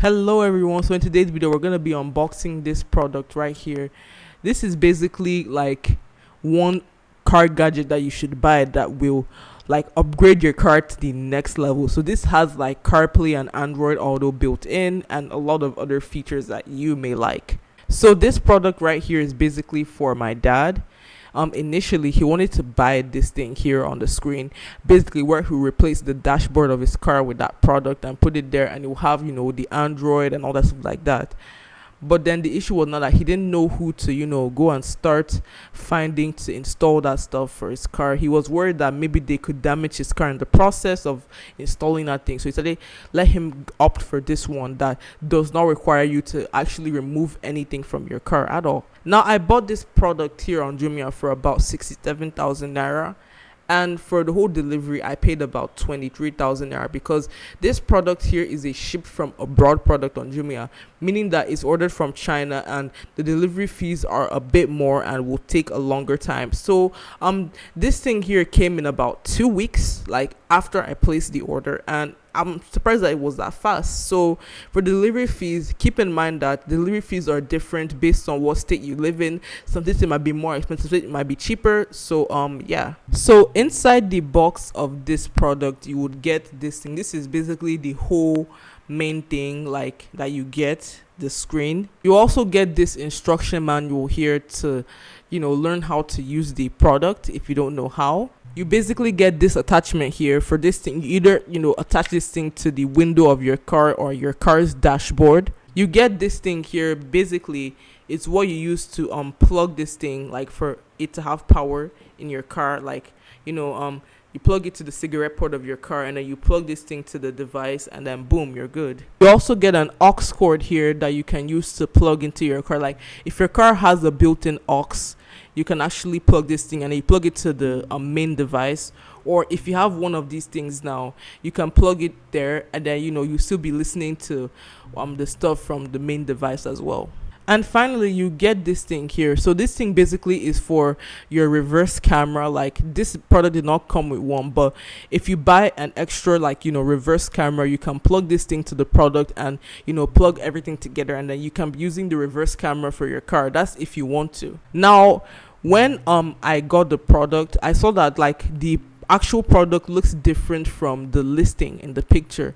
Hello everyone, so in today's video we're going to be unboxing this product right here. This is basically like one car gadget that you should buy that will like upgrade your car to the next level. So this has like CarPlay and Android Auto built in and a lot of other features that you may like. So this product right here is basically for my dad. Initially he wanted to buy this thing here on the screen, basically where he replaced the dashboard of his car with that product and put it there, and it will have the Android and all that stuff like that. But then the issue was not that he didn't know who to go and start finding to install that stuff for his car. He was worried that maybe they could damage his car in the process of installing that thing. So he said, "Hey, let him opt for this one that does not require you to actually remove anything from your car at all." Now I bought this product here on Jumia for about 67,000 naira, and for the whole delivery I paid about 23,000 naira, because this product here is a shipped from abroad product on Jumia, meaning that it's ordered from China and the delivery fees are a bit more and will take a longer time. So this thing here came in about 2 weeks, like after I placed the order, and I'm surprised that it was that fast. So for delivery fees, keep in mind that delivery fees are different based on what state you live in. Some states it might be more expensive, it might be cheaper. So yeah. So inside the box of this product, you would get this thing. This is basically the whole main thing, like that you get the screen. You also get this instruction manual here to learn how to use the product if you don't know how. You basically get this attachment here for this thing. You either attach this thing to the window of your car or your car's dashboard. You get this thing here. Basically it's what you use to plug this thing, like for it to have power in your car. Like you plug it to the cigarette port of your car, and then you plug this thing to the device, and then boom, you're good. You also get an aux cord here that you can use to plug into your car. Like if your car has a built-in aux, you can actually plug this thing and you plug it to the main device. Or if you have one of these things now, you can plug it there, and then you still be listening to the stuff from the main device as well. And finally you get this thing here. So this thing basically is for your reverse camera. Like this product did not come with one, but if you buy an extra reverse camera, you can plug this thing to the product and plug everything together, and then you can be using the reverse camera for your car. That's if you want to. Now when I got the product, I saw that like the actual product looks different from the listing in the picture.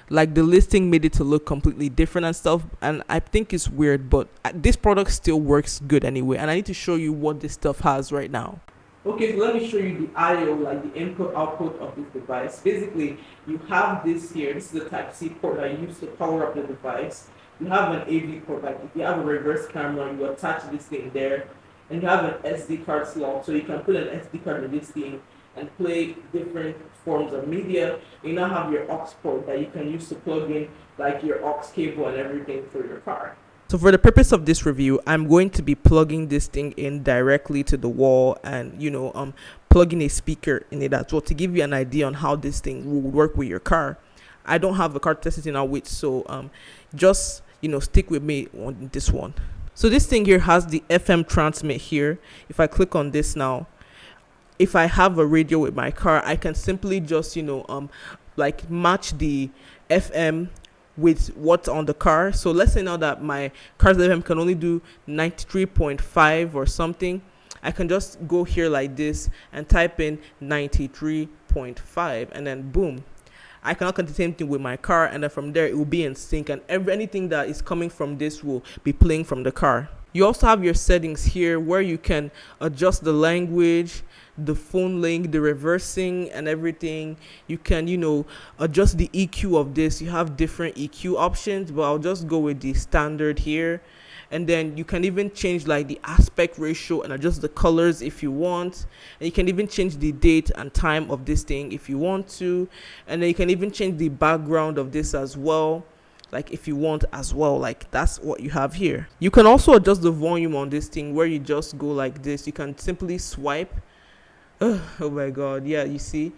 Like the listing made it to look completely different and stuff, and I think it's weird, but this product still works good anyway. And I need to show you what this stuff has right now. Okay, so let me show you the I/O, like the input output of this device. Basically you have this here. This is the type C port that you use to power up the device. You have an AV port, like if you have a reverse camera, you attach this thing there, and you have an SD card slot, so you can put an SD card in this thing and play different forms of media. You now have your aux port that you can use to plug in like your aux cable and everything for your car. So for the purpose of this review, I'm going to be plugging this thing in directly to the wall, and plugging a speaker in it as well, to give you an idea on how this thing will work with your car. I don't have a car to test it out with, so just stick with me on this one. So this thing here has the FM transmit here. If I click on this now, if I have a radio with my car, I can simply just like match the FM with what's on the car. So let's say now that my car's FM can only do 93.5 or something, I can just go here like this and type in 93.5, and then boom, I cannot do the same thing with my car, and then from there it will be in sync, and anything that is coming from this will be playing from the car. You also have your settings here where you can adjust the language, the phone link, the reversing and everything. You can adjust the EQ of this. You have different EQ options, but I'll just go with the standard here. And then you can even change like the aspect ratio and adjust the colors if you want, and you can even change the date and time of this thing if you want to, and then you can even change the background of this as well, like if you want as well. Like that's what you have here. You can also adjust the volume on this thing where you just go like this. You can simply swipe. Oh my god, yeah, you see,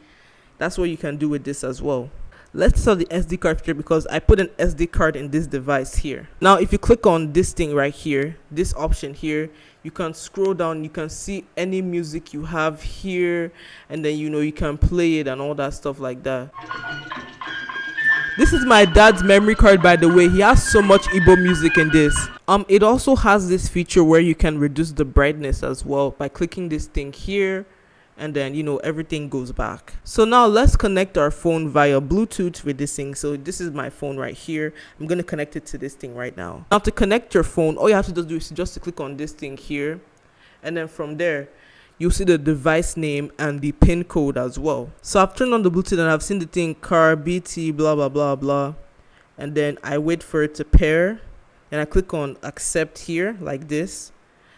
that's what you can do with this as well. Let's sell the SD card feature, because I put an SD card in this device here. Now if you click on this thing right here, this option here, you can scroll down, you can see any music you have here, and then you can play it and all that stuff like that. This is my dad's memory card, by the way. He has so much Igbo music in this. It also has this feature where you can reduce the brightness as well by clicking this thing here, and then everything goes back. So now let's connect our phone via Bluetooth with this thing. So this is my phone right here. I'm going to connect it to this thing right now. Now to connect your phone, all you have to do is just to click on this thing here, and then from there you'll see the device name and the pin code as well. So I've turned on the Bluetooth and I've seen the thing car BT blah blah blah blah, and then I wait for it to pair, and I click on accept here like this,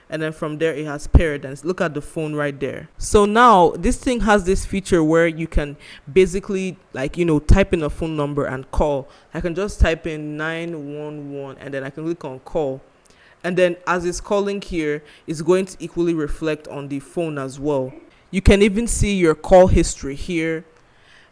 and then from there it has paired, and look at the phone right there. So now this thing has this feature where you can basically type in a phone number and call. I can just type in 911 and then I can click on call, and then as it's calling here, it's going to equally reflect on the phone as well. You can even see your call history here,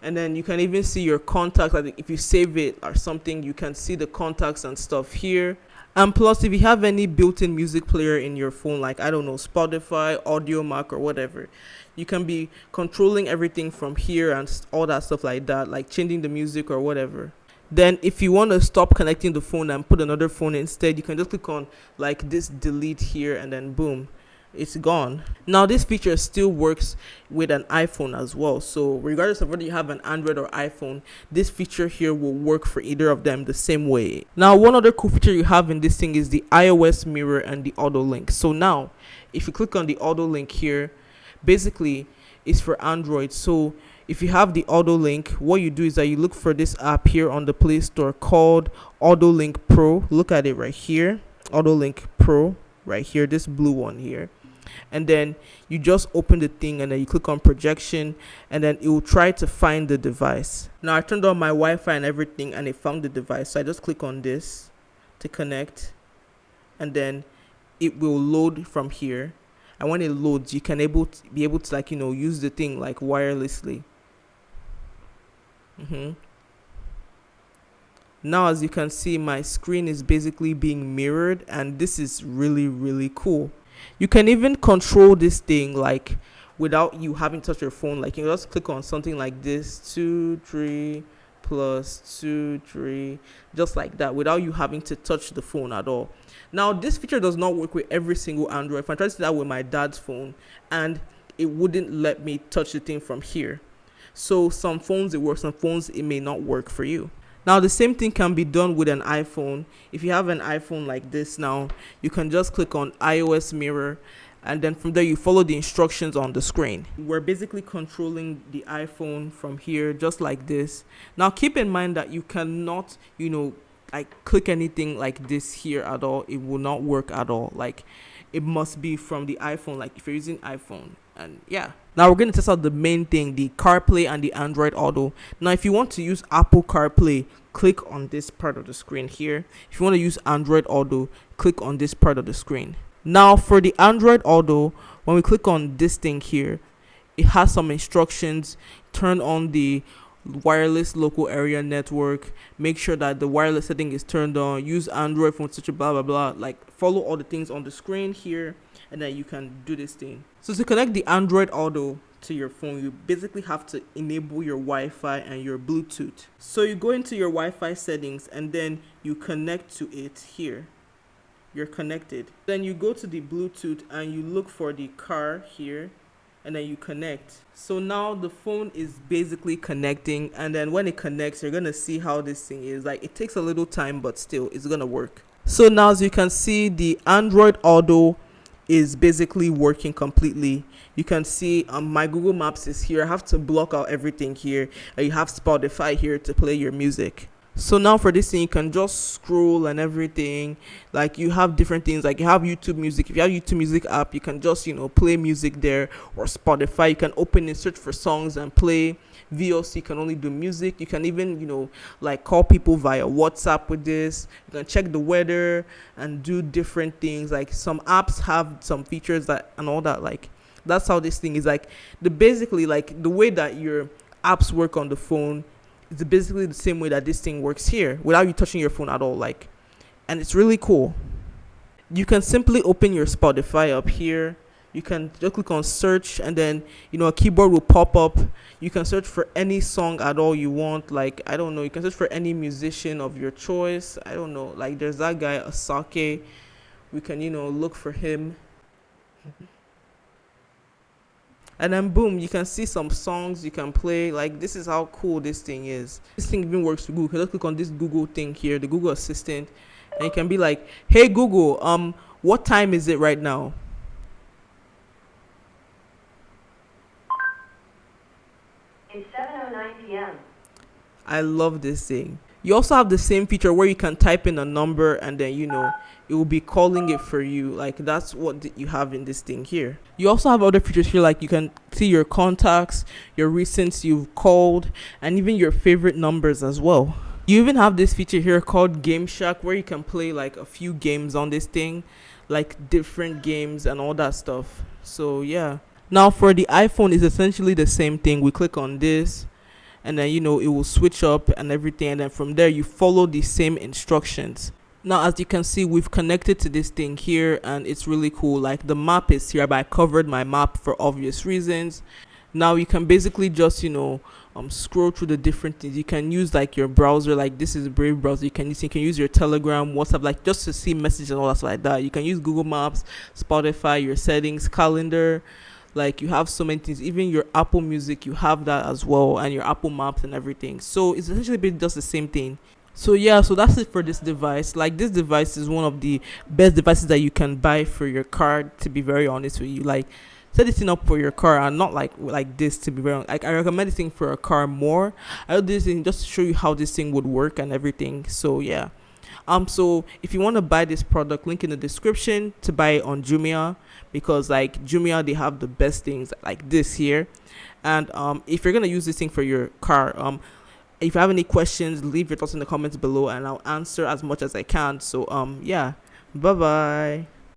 and then you can even see your contacts. Like if you save it or something, you can see the contacts and stuff here. And plus, if you have any built-in music player in your phone, like I don't know, Spotify, Audiomack, or whatever, you can be controlling everything from here and all that stuff like that, like changing the music or whatever. Then if you want to stop connecting the phone and put another phone instead, you can just click on like this delete here, and then boom, it's gone. Now this feature still works with an iPhone as well. So regardless of whether you have an Android or iPhone, this feature here will work for either of them the same way. Now one other cool feature you have in this thing is the iOS mirror and the auto link. So now if you click on the auto link here, basically it's for Android. So if you have the auto link, what you do is that you look for this app here on the Play Store called Auto Link Pro. Look at it right here, Auto Link Pro right here, this blue one here. And then you just open the thing, and then you click on projection, and then it will try to find the device. Now I turned on my Wi-Fi and everything, and it found the device. So I just click on this to connect, and then it will load from here. And when it loads, you can be able to use the thing like wirelessly. Now as you can see, my screen is basically being mirrored, and this is really, really cool. You can even control this thing like without you having to touch your phone. Like you can just click on something like this, 2 3 plus 2 3, just like that, without you having to touch the phone at all. Now this feature does not work with every single Android. If I tried to do that with my dad's phone, and it wouldn't let me touch the thing from here. So some phones it works, some phones it may not work for you. Now the same thing can be done with an iPhone. If you have an iPhone like this, now you can just click on iOS mirror, and then from there you follow the instructions on the screen. We're basically controlling the iPhone from here, just like this. Now keep in mind that you cannot click anything like this here at all. It will not work at all. Like it must be from the iPhone, like if you're using iPhone. And yeah, now we're going to test out the main thing, the CarPlay and the Android Auto. Now if you want to use Apple CarPlay, click on this part of the screen here. If you want to use Android Auto, click on this part of the screen. Now for the Android Auto, when we click on this thing here, it has some instructions. Turn on the wireless local area network, make sure that the wireless setting is turned on, use Android phone, such a blah blah blah. Like follow all the things on the screen here, and then you can do this thing. So to connect the Android Auto to your phone, you basically have to enable your Wi-Fi and your Bluetooth. So you go into your Wi-Fi settings, and then you connect to it here. You're connected. Then you go to the Bluetooth and you look for the car here, and then you connect. So now the phone is basically connecting, and then when it connects, you're gonna see how this thing is. Like it takes a little time, but still it's gonna work. So now as you can see, the Android Auto is basically working completely. You can see my Google Maps is here. I have to block out everything here, and you have Spotify here to play your music. So now for this thing, you can just scroll and everything. Like you have different things, like you have YouTube Music. If you have YouTube Music app, you can just play music there, or Spotify. You can open and search for songs and play. VLC, you can only do music. You can even like call people via WhatsApp with this. You can check the weather and do different things. Like some apps have some features that and all that. Like that's how this thing is. Like basically like the way that your apps work on the phone, it's basically the same way that this thing works here without you touching your phone at all. Like, and it's really cool. You can simply open your Spotify up here. You can just click on search, and then a keyboard will pop up. You can search for any song at all you want. Like, I don't know, you can search for any musician of your choice. I don't know, like there's that guy Asake. We can look for him, and then boom, you can see some songs you can play. Like, this is how cool this thing is. This thing even works with Google. You can just click on this Google thing here, the Google Assistant, and you can be like, hey Google, what time is it right now? It's 7:09 p.m. I love this thing. You also have the same feature where you can type in a number, and then it will be calling it for you. Like, that's what you have in this thing here. You also have other features here, like you can see your contacts, your recents you've called, and even your favorite numbers as well. You even have this feature here called Game Shack, where you can play like a few games on this thing, like different games and all that stuff. So yeah. Now for the iPhone, it's essentially the same thing. We click on this, and then it will switch up and everything, and then from there you follow the same instructions. Now, as you can see, we've connected to this thing here, and it's really cool. Like, the map is here, but I covered my map for obvious reasons. Now you can basically just scroll through the different things. You can use like your browser, like this is Brave browser. You can use your Telegram, WhatsApp, like just to see messages and all that stuff like that. You can use Google Maps, Spotify, your settings, calendar. Like, you have so many things. Even your Apple Music, you have that as well, and your Apple Maps and everything. So it's essentially been just the same thing. So yeah, so that's it for this device. Like, this device is one of the best devices that you can buy for your car, to be very honest with you. Like, set this thing up for your car, and not like this, to be very honest. Like, I recommend this thing for a car more. I do this thing just to show you how this thing would work and everything. So yeah. So if you want to buy this product, link in the description to buy it on Jumia, because like Jumia, they have the best things like this here. And if you're gonna use this thing for your car, if you have any questions, leave your thoughts in the comments below, and I'll answer as much as I can. So yeah, bye bye.